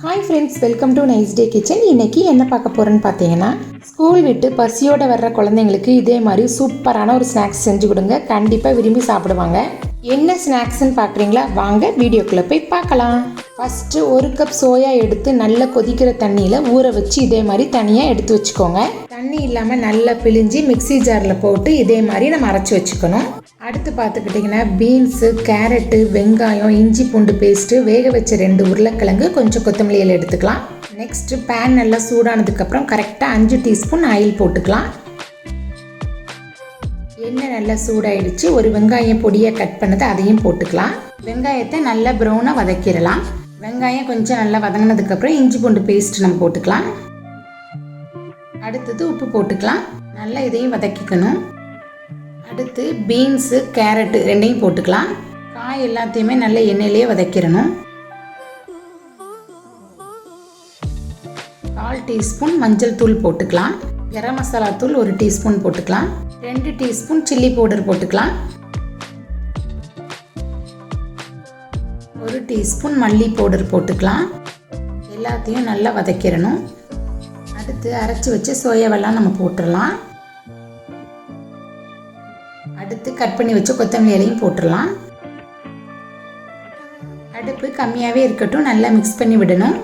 Hi friends, welcome to நைஸ்டேக்கிச்சன். இன்றைக்கி என்ன பார்க்க போகிறேன்னு பார்த்தீங்கன்னா, ஸ்கூல் விட்டு பசியோடு வர்ற குழந்தைங்களுக்கு இதே மாதிரி சூப்பரான ஒரு ஸ்நாக்ஸ் செஞ்சு கொடுங்க. கண்டிப்பாக விரும்பி சாப்பிடுவாங்க. என்ன ஸ்நாக்ஸ்ன்னு பார்க்குறீங்களா? வாங்க வீடியோக்குள்ளே போய் பார்க்கலாம். ஃபஸ்ட்டு 1 கப் சோயா எடுத்து நல்லா கொதிக்கிற தண்ணியில் ஊற வச்சு இதே மாதிரி தனியாக எடுத்து வச்சுக்கோங்க. தண்ணி இல்லாமல் நல்லா பிழிஞ்சு மிக்ஸி ஜாரில் போட்டு இதே மாதிரி நம்ம அரைச்சி வச்சுக்கணும். அடுத்து பார்த்துக்கிட்டிங்கன்னா, பீன்ஸு, கேரட்டு, வெங்காயம், இஞ்சி பூண்டு பேஸ்ட்டு, வேக வச்ச 2 உருளைக்கிழங்கு, கொஞ்சம் கொத்தமல்லி இலை எடுத்துக்கலாம். நெக்ஸ்ட்டு பேன் நல்லா சூடானதுக்கப்புறம் கரெக்டாக 5 டீஸ்பூன் ஆயில் போட்டுக்கலாம். எண்ணெய் நல்லா சூடாயிடுச்சு. ஒரு வெங்காயம் பொடியாக கட் பண்ணதை அதையும் போட்டுக்கலாம். வெங்காயத்தை நல்லா ப்ரௌனாக வதக்கிடலாம். வெங்காயம் கொஞ்சம் நல்லா வதங்கினதுக்கப்புறம் இஞ்சி பூண்டு பேஸ்ட் நம்ம போட்டுக்கலாம். அடுத்தது உப்பு போட்டுக்கலாம். நல்லா இதையும் வதக்கிக்கணும். அடுத்து பீன்ஸு, கேரட்டு 2ஐயும் போட்டுக்கலாம். காய் எல்லாத்தையுமே நல்ல எண்ணெயிலே வதக்கிடணும். 1/4 டீஸ்பூன் மஞ்சள் தூள் போட்டுக்கலாம். கரம் மசாலா தூள் 1 டீஸ்பூன் போட்டுக்கலாம். 2 டீஸ்பூன் சில்லி பவுடர் போட்டுக்கலாம். 1 டீஸ்பூன் மல்லி பவுடர் போட்டுக்கலாம். எல்லாத்தையும் நல்லா வதக்கிடணும். அடுத்து அரைச்சி வச்ச சோயாவெல்லாம் நம்ம போட்டுடலாம். அடுத்து கட் பண்ணி வச்ச கொத்தமல்லி இலையும் போட்டுடலாம். அடுப்பு கம்மியாகவே இருக்கட்டும், நல்லா மிக்ஸ் பண்ணி விடணும்.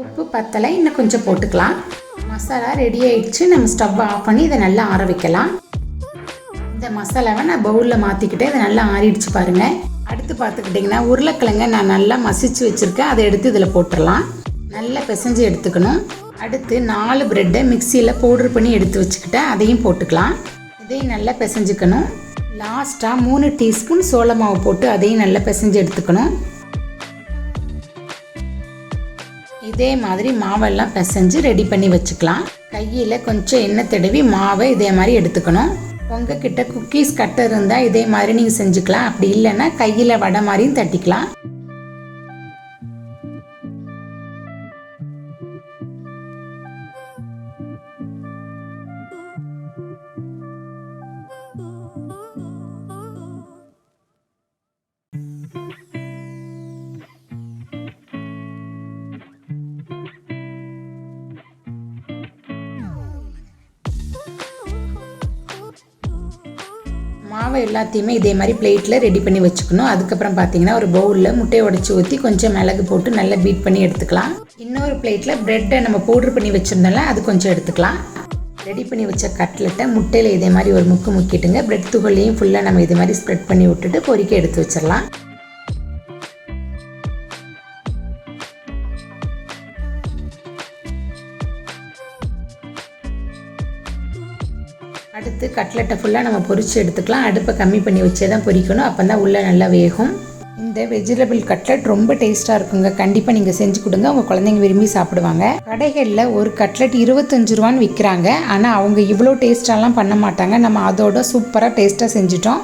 உப்பு பத்தலை, இன்னும் கொஞ்சம் போட்டுக்கலாம். மசாலா ரெடி ஆயிடுச்சு. நம்ம ஸ்டவ் ஆஃப் பண்ணி இதை நல்லா ஆற வைக்கலாம். இந்த மசாலாவை நான் பவுலில் மாற்றிக்கிட்டே இதை நல்லா ஆறிடுச்சு பாருங்கள். அடுத்து பார்த்துக்கிட்டிங்கன்னா, உருளைக்கிழங்கை நான் நல்லா மசிச்சு வச்சுருக்கேன். அதை எடுத்து இதில் போட்டுடலாம். நல்லா பிசைஞ்சு எடுத்துக்கணும். அடுத்து 4 பிரெட்டை மிக்சியில் பவுடர் பண்ணி எடுத்து வச்சுக்கிட்டேன். அதையும் போட்டுக்கலாம். இதையும் நல்லா பிசைஞ்சுக்கணும். லாஸ்ட்டாக 3 டீஸ்பூன் சோள மாவு போட்டு அதையும் நல்லா பிசைஞ்சு எடுத்துக்கணும். இதே மாதிரி மாவெல்லாம் பிசைஞ்சு ரெடி பண்ணி வச்சுக்கலாம். கையில் கொஞ்சம் எண்ணெய் தடவி மாவை இதே மாதிரி எடுத்துக்கணும். உங்ககிட்ட குக்கீஸ் கட்டர் இருந்தால் இதே மாதிரி நீங்கள் செஞ்சுக்கலாம். அப்படி இல்லைன்னா கையில் வடை மாதிரியும் தட்டிக்கலாம். மாவை எல்லாத்தையுமே இதே மாதிரி பிளேட்டில் ரெடி பண்ணி வச்சுக்கணும். அதுக்கப்புறம் பார்த்தீங்கன்னா, ஒரு பவுலில் முட்டையை உடச்சி ஊற்றி கொஞ்சம் மிளகு போட்டு நல்லா பீட் பண்ணி எடுத்துக்கலாம். இன்னொரு பிளேட்டில் ப்ரெட்டை நம்ம பவுடர் பண்ணி வச்சுருந்தோம்ல, அது கொஞ்சம் எடுத்துக்கலாம். ரெடி பண்ணி வச்ச கட்லெட்டை முட்டையில் இதே மாதிரி ஒரு முக்கிட்டுங்க. ப்ரெட் துகளையும் ஃபுல்லாக நம்ம இதே மாதிரி ஸ்ப்ரெட் பண்ணி விட்டுட்டு பொரிக்க எடுத்து வச்சிடலாம். அடுத்து கட்லெட்டை ஃபுல்லாக நம்ம பொரித்து எடுத்துக்கலாம். அடுப்பை கம்மி பண்ணி வச்சே தான் பொரிக்கணும். அப்போ தான் உள்ளே நல்லா வேகும். இந்த வெஜிடபிள் கட்லெட் ரொம்ப டேஸ்ட்டாக இருக்குங்க. கண்டிப்பாக நீங்கள் செஞ்சு கொடுங்க. உங்கள் குழந்தைங்க விரும்பி சாப்பிடுவாங்க. கடைகளில் ஒரு கட்லெட் 25 ரூபான்னு விற்கிறாங்க. ஆனால் அவங்க இவ்வளோ டேஸ்ட்டாலாம் பண்ண மாட்டாங்க. நம்ம அதோட சூப்பராக டேஸ்ட்டாக செஞ்சிட்டோம்.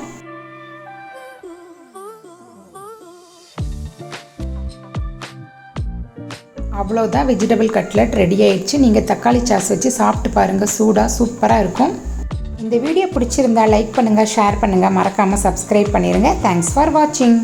அவ்வளோதான், வெஜிடபிள் கட்லெட் ரெடி ஆயிடுச்சு. நீங்கள் தக்காளி சாஸ் வச்சு சாப்பிட்டு பாருங்கள். சூப்பராக இருக்கும். இந்த வீடியோ பிடிச்சிருந்தா லைக் பண்ணுங்கள், ஷேர் பண்ணுங்கள், மறக்காமல் சப்ஸ்கிரைப் பண்ணிடுங்க. தேங்க்ஸ் ஃபார் வாட்சிங்.